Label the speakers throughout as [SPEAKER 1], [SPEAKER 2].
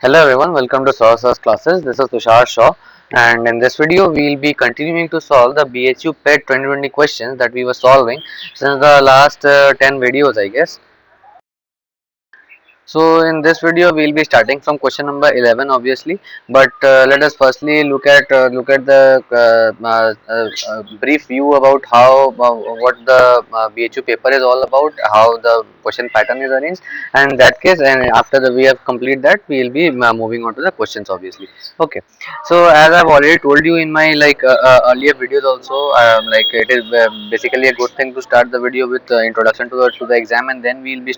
[SPEAKER 1] Hello everyone, welcome to Sir's classes. This is Tushar Shaw, and in this video we will be continuing to solve the BHU PET 2020 questions that we were solving since the last 10 videos, I guess. So in this video we will be starting from question number 11 obviously, but let us firstly look at the brief view about how what the BHU paper is all about, how the question pattern is arranged, and in that case, and after we have complete that, we will be moving on to the questions obviously. Okay, so as I've already told you in my earlier videos also, like it is basically a good thing to start the video with introduction to the exam, and then we will be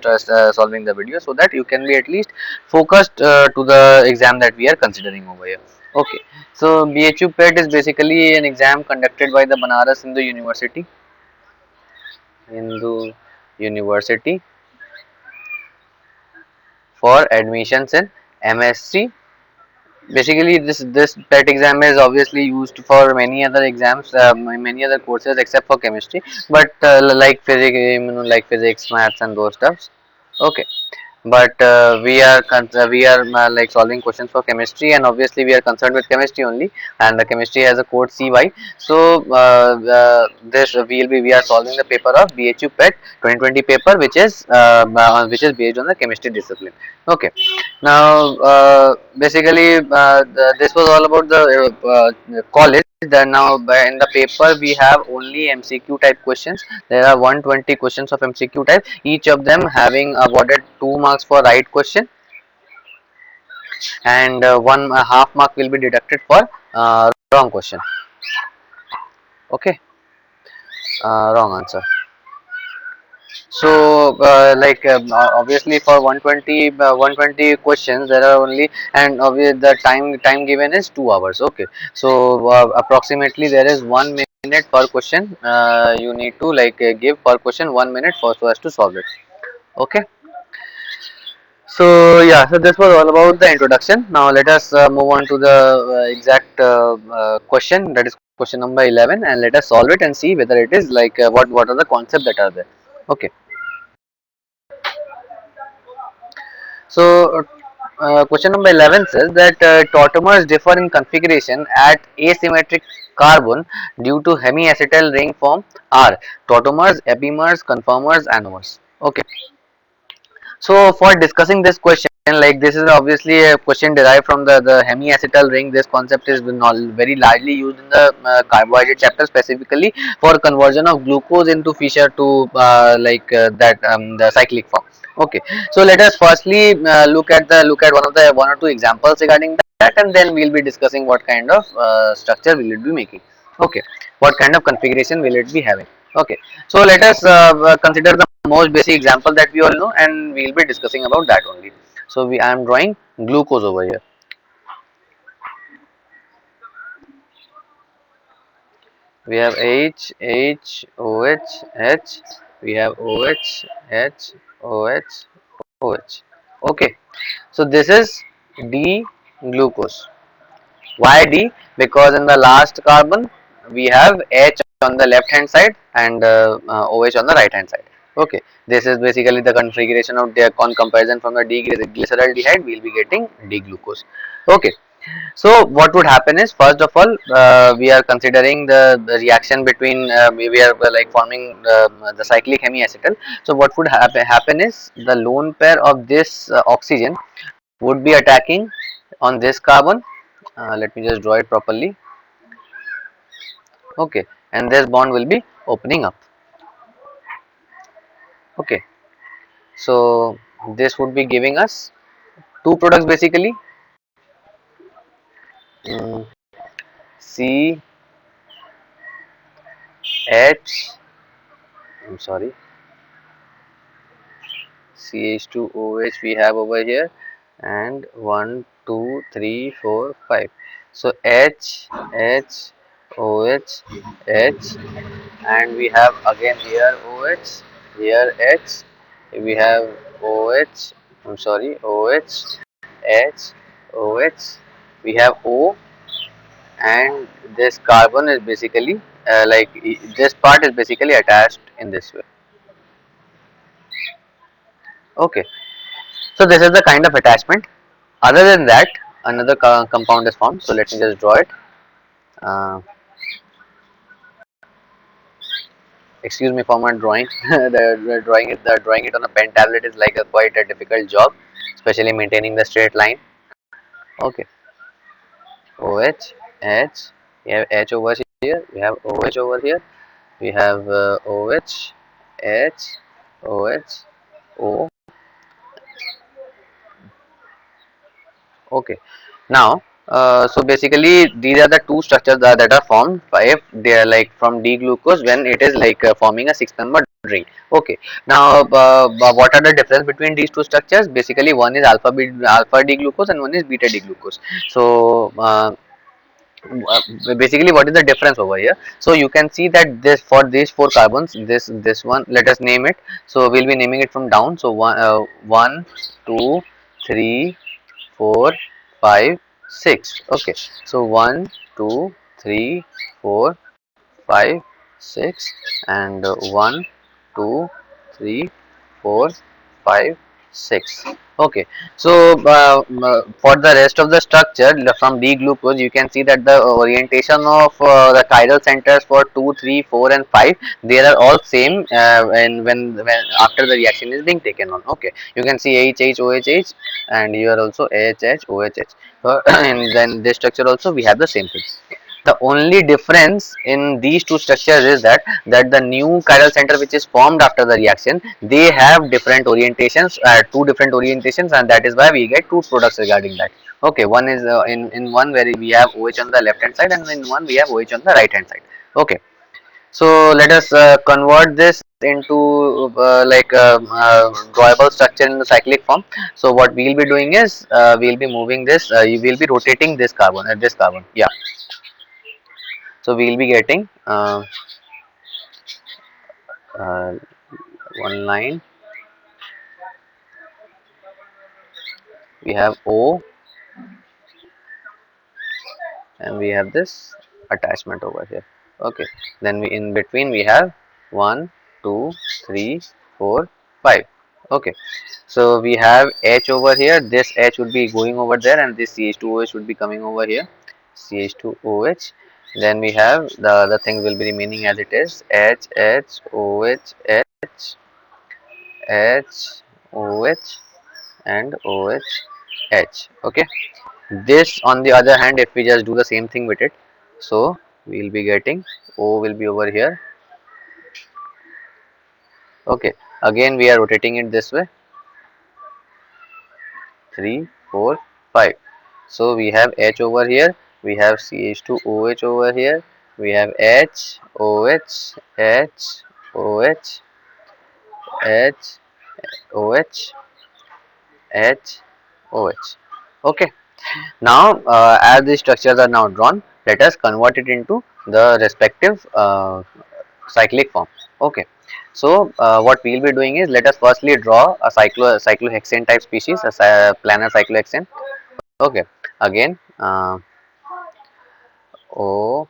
[SPEAKER 1] solving the video so that you can be at least focused to the exam that we are considering over here. Okay, so BHU PET is basically an exam conducted by the Banaras Hindu University for admissions in MSc. Basically, this PET exam is obviously used for many other exams, many other courses except for chemistry, but like physics, like physics, maths, and those stuffs. Okay, but we are like solving questions for chemistry, and obviously we are concerned with chemistry only, and the chemistry has a code CY. So this we are solving the paper of BHU PET 2020 paper, which is based on the chemistry discipline. Okay, now basically this was all about the college. Then now in the paper we have only MCQ type questions. There are 120 questions of MCQ type, each of them having awarded 2 marks for right question, and one half mark will be deducted for wrong question. Okay, wrong answer. So obviously for 120 questions there are only, and obviously the time given is 2 hours. Okay, so approximately there is 1 minute per question. You need to give per question 1 minute for so as to solve it. Okay, so yeah, so this was all about the introduction. Now let us move on to the exact question, that is question number 11, and let us solve it and see whether it is what are the concepts that are there. Okay, so question number 11 says that tautomers differ in configuration at asymmetric carbon due to hemiacetal ring form are tautomers, epimers, conformers, anomers. Okay, so for discussing this question, like this is obviously a question derived from the hemiacetal ring. This concept is very largely used in the carbohydrate chapter, specifically for conversion of glucose into Fischer to the cyclic form. Okay, so let us firstly look at one or two examples regarding that, and then we'll be discussing what kind of structure will it be making. Okay, what kind of configuration will it be having. Okay, so let us consider the most basic example that we all know, and we will be discussing about that only. So I am drawing glucose over here. We have H, H, OH, H. We have OH, H, OH, OH. Okay, so this is D glucose. Why D? Because in the last carbon we have H on the left hand side and OH on the right hand side. Okay, this is basically the configuration of the on comparison from the D glyceraldehyde. We will be getting D glucose. Okay, so what would happen is, first of all, we are considering the reaction between we are forming the cyclic hemiacetal. So what would happen is the lone pair of this oxygen would be attacking on this carbon. Let me just draw it properly. Okay, and this bond will be opening up. Okay, so this would be giving us two products basically. mm, C H, I'm sorry, CH2OH we have over here, and 1 2 3 4 5. So H H OH H, and we have again here OH, here H, we have OH, I'm sorry, OH H OH, we have O, and this carbon is basically this part is basically attached in this way. Okay, so this is the kind of attachment. Other than that, another compound is formed. So let me just draw it. Uh, Excuse me for my drawing. The drawing it on a pen tablet is like a quite a difficult job, especially maintaining the straight line. Okay, OH, H, we have H over here, we have OH over here, we have OH, H, OH, O. Okay, now so basically these are the two structures that are formed if they are like from D glucose when it is like forming a six member ring. Okay, now what are the difference between these two structures? Basically one is alpha D glucose and one is beta D glucose. So basically what is the difference over here? So you can see that this for these four carbons, this one, let us name it. So we'll be naming it from down. So one, two, three, 4, 5, 6. Okay, so 1, 2, 3, 4, 5, 6, and 1, 2, 3, 4, 5, 6. Okay, so for the rest of the structure from D glucose, you can see that the orientation of the chiral centers for 2, 3, 4, and 5, they are all same when after the reaction is being taken on. Okay, you can see H H O H H, and here also H H O H H. So and then this structure also we have the same thing. The only difference in these two structures is that the new chiral center which is formed after the reaction, they have different orientations, two different orientations, and that is why we get two products regarding that. Okay, one is in one where we have OH on the left hand side, and in one we have OH on the right hand side. Okay, so let us convert this into drawable structure in the cyclic form. So what we will be doing is we will be moving this, you will be rotating this carbon, yeah. So we will be getting uh, one line, we have O, and we have this attachment over here. Okay, then we in between we have 1, 2, 3, 4, 5. Okay, so we have H over here, this H would be going over there, and this CH2OH would be coming over here, CH2OH. Then we have the other thing will be remaining as it is, H, H, OH, H, H, OH, and OH, H. Okay, this on the other hand, if we just do the same thing with it, so we will be getting O will be over here. Okay, again we are rotating it this way, 3, 4, 5. So we have H over here, we have CH2OH over here, we have H, OH, H, OH, H, OH, H, OH. Okay. Now, as these structures are now drawn, let us convert it into the respective cyclic form. Okay. So, what we will be doing is, let us firstly draw a cyclohexane type species, a planar cyclohexane. Okay. Again, O.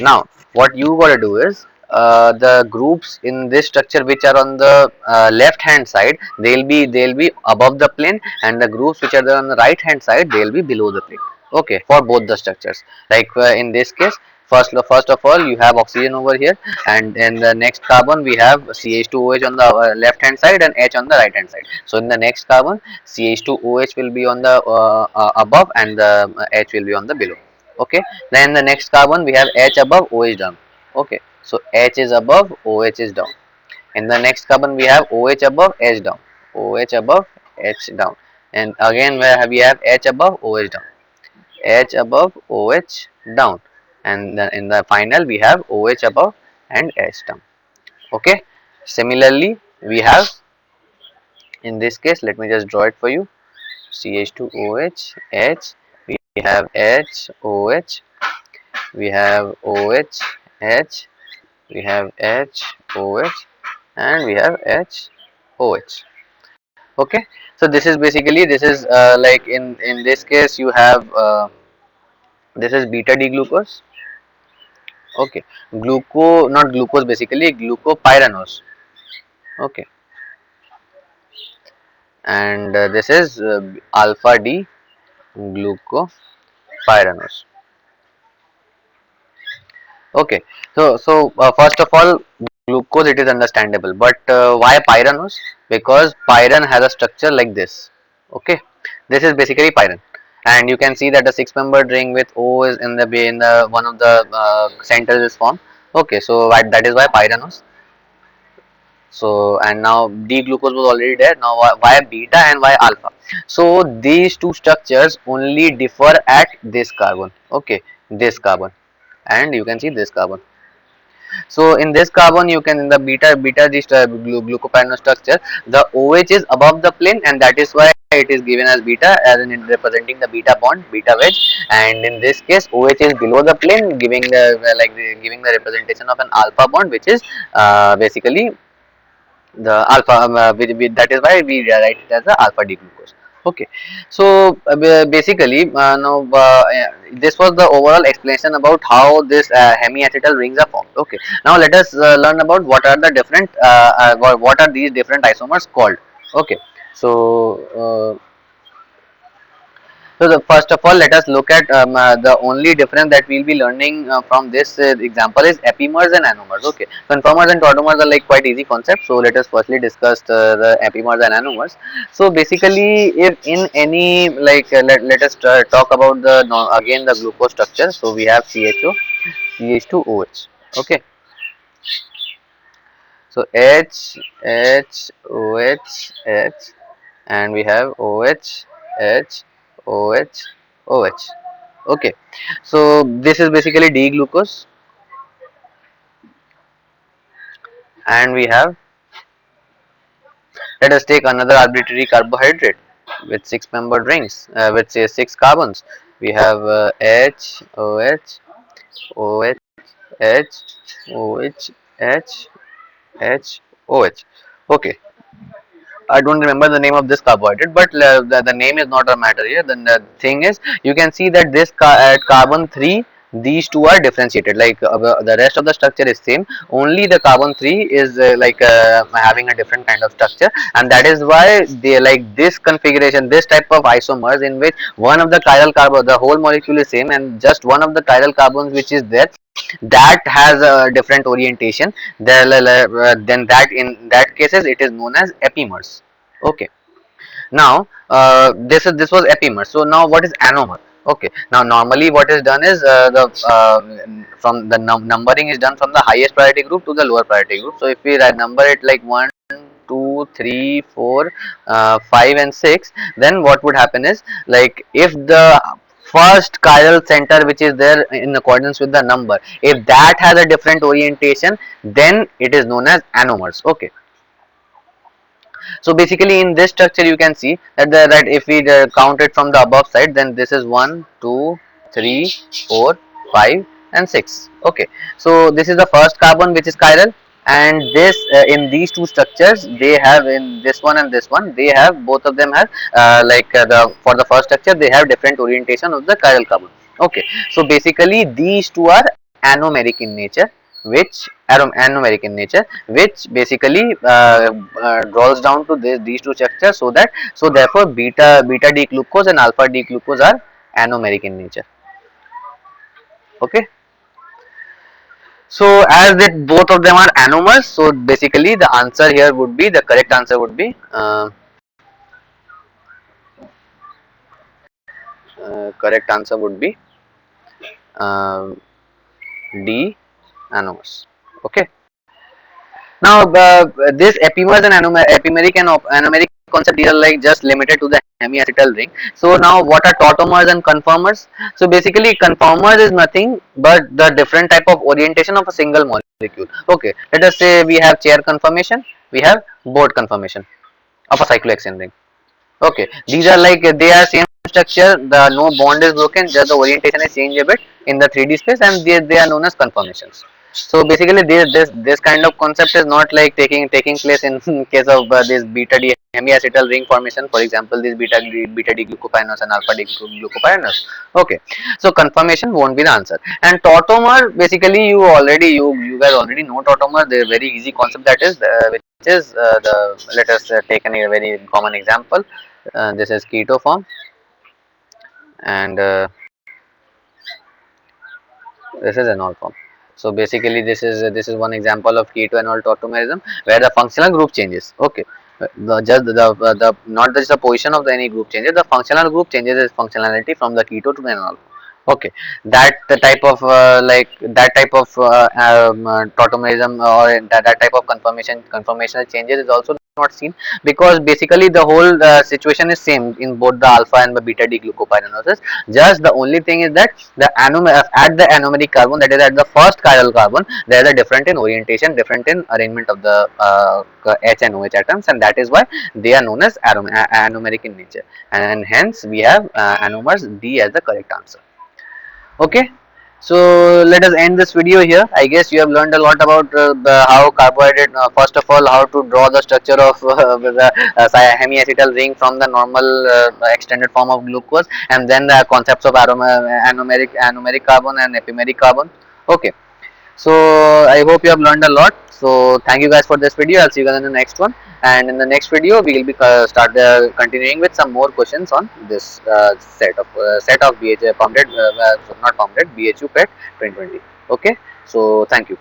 [SPEAKER 1] Now, what you got to do is the groups in this structure which are on the left hand side, they'll be above the plane, and the groups which are there on the right hand side, they'll be below the plane. Okay, for both the structures. Like in this case, first of all, you have oxygen over here, and in the next carbon we have CH2OH on the left hand side and H on the right hand side. So in the next carbon, CH2OH will be on the above, and the H will be on the below. Okay, then the next carbon we have H above, OH down. Okay, so H is above, OH is down. In the next carbon we have OH above, H down, OH above, H down, and again where we have H above, OH down, H above, OH down, and then in the final we have OH above and H down. Okay, similarly we have in this case, let me just draw it for you, CH2OH, H, we have H, OH, we have OH, H, we have H, OH, and we have H, OH. Okay, so this is basically, this is like in this case you have this is beta D glucose. Okay, not glucose, basically glucopyranose. Okay, and this is alpha D glucopyranose. Okay, so first of all, glucose, it is understandable, but why pyranose? Because pyran has a structure like this. Okay, this is basically pyran, and you can see that the six-membered ring with O is in the one of the centers is formed. Okay, so that is why pyranose. So and now D glucose was already there. Now why beta and why alpha? So these two structures only differ at this carbon. Okay, this carbon, and you can see this carbon. So in this carbon, you can, in the beta this glucopyranose structure, the OH is above the plane, and that is why it is given as beta, as in it representing the beta bond, beta wedge. And in this case, OH is below the plane, giving the giving the representation of an alpha bond, which is basically the alpha, that is why we write it as the alpha D glucose. Okay, so basically now this was the overall explanation about how this hemiacetal rings are formed. Okay, now let us learn about what are the different what are these different isomers called. Okay, so so the first of all, let us look at the only difference that we'll be learning from this example is epimers and anomers. Okay, conformers and tautomers are like quite easy concepts. So let us firstly discuss the epimers and anomers. So basically, if in any let us talk about the again the glucose structure. So we have CHO, CH2OH. Okay, so H, and we have OH, H, OH, OH. Okay, so this is basically D glucose, and we have, let us take another arbitrary carbohydrate with six membered rings with say six carbons. We have H, OH, OH, H, OH, H, H, OH. Okay, I don't remember the name of this carbohydrate, but the name is not a matter here. Then the thing is, you can see that this at carbon 3, these two are differentiated. Like the rest of the structure is same. Only the carbon 3 is having a different kind of structure, and that is why they like this configuration, this type of isomers in which one of the chiral carbon, the whole molecule is same, and just one of the chiral carbons which is there, that has a different orientation, then that in that cases it is known as epimers. Okay, now this was epimer. So now what is anomer? Okay, now normally what is done is the from the numbering is done from the highest priority group to the lower priority group. So if we number it like 1, 2, 3, 4, 5 and 6, then what would happen is, like, if the first chiral center which is there in accordance with the number, if that has a different orientation, then it is known as anomers. Okay, so basically in this structure you can see that that if we count it from the above side, then this is 1, 2, 3, 4, 5 and 6. Okay, so this is the first carbon which is chiral, and this in these two structures, they have, in this one and this one, they have, both of them have the for the first structure they have different orientation of the chiral carbon. Okay, so basically these two are anomeric in nature, which anomeric in nature, which basically draws down to these two structures, so that, so therefore beta D glucose and alpha D glucose are anomeric in nature. Okay, so as that both of them are anomers, so basically the answer here would be, the correct answer would be correct answer would be uh, D, anomers. Okay, now this epimers and epimeric and anomeric concept, these are like just limited to the hemiacetal ring. So now what are tautomers and conformers? So basically conformers is nothing but the different type of orientation of a single molecule. Okay, let us say we have chair conformation, we have board conformation of a cyclohexane ring. Okay, these are like, they are same structure, the no bond is broken, just the orientation is changed a bit in the 3D space, and they are known as conformations. So basically this kind of concept is not like taking place in case of this beta D hemiacetal ring formation, for example this beta D glucopyranose and alpha D glucopyranose. Okay, so conformation won't be the answer. And tautomer, basically you guys already know tautomer, the very easy concept that is which is let us take a very common example. This is keto form, and this is enol form. So basically, this is one example of keto enol tautomerism where the functional group changes. Okay, the not just the position of the any group changes, the functional group changes its functionality from the keto to the enol. Okay, that the type of that type of tautomerism, or that type of conformational changes is also not seen, because basically the whole situation is same in both the alpha and the beta D glucopyranosis. Just the only thing is that at the anomeric carbon, that is at the first chiral carbon, there is a different in orientation, different in arrangement of the H and OH atoms, and that is why they are known as anomeric in nature, and hence we have anomers D as the correct answer. Okay, so let us end this video here. I guess you have learned a lot about how carbohydrate, first of all, how to draw the structure of the hemiacetal ring from the normal extended form of glucose, and then the concepts of anomeric carbon and epimeric carbon. Okay, so I hope you have learned a lot. So thank you guys for this video. I'll see you guys in the next one. And in the next video, we will be continuing with some more questions on this set of BH not PET BHU PET 2020. Okay. So thank you.